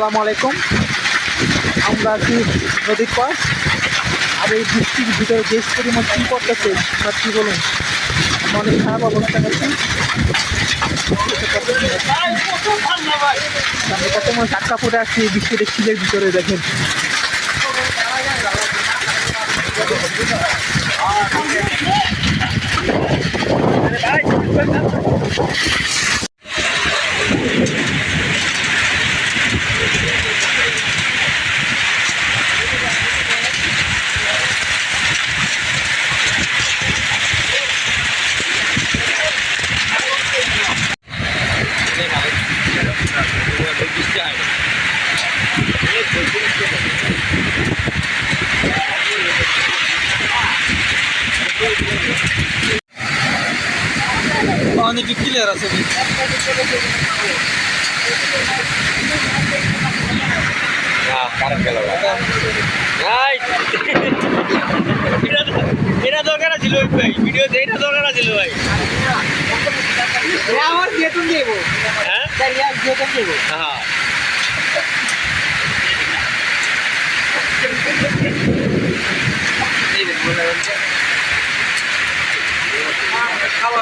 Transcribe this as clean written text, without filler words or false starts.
আসসালামু আলাইকুম। আমরা আছি নদীর পাশ, আর এই বৃষ্টির ভিতরে দেশ পরিমাণ কী করতেছে আপনার কী বলুন, অনেক খারাপ অবস্থা গেছে। আমি কত মনে টাটকা পরে আসছি এই বৃষ্টিতে খিলের ভিতরে, দেখেন। অনেক ক্লিয়ার আছে। এটা দরকার ছিল ভাই, ভিডিওতে এটা দরকার ছিল ভাই। আমার বেতন দেবো, হ্যাঁ বেতন দেবো। হ্যাঁ খাওয়া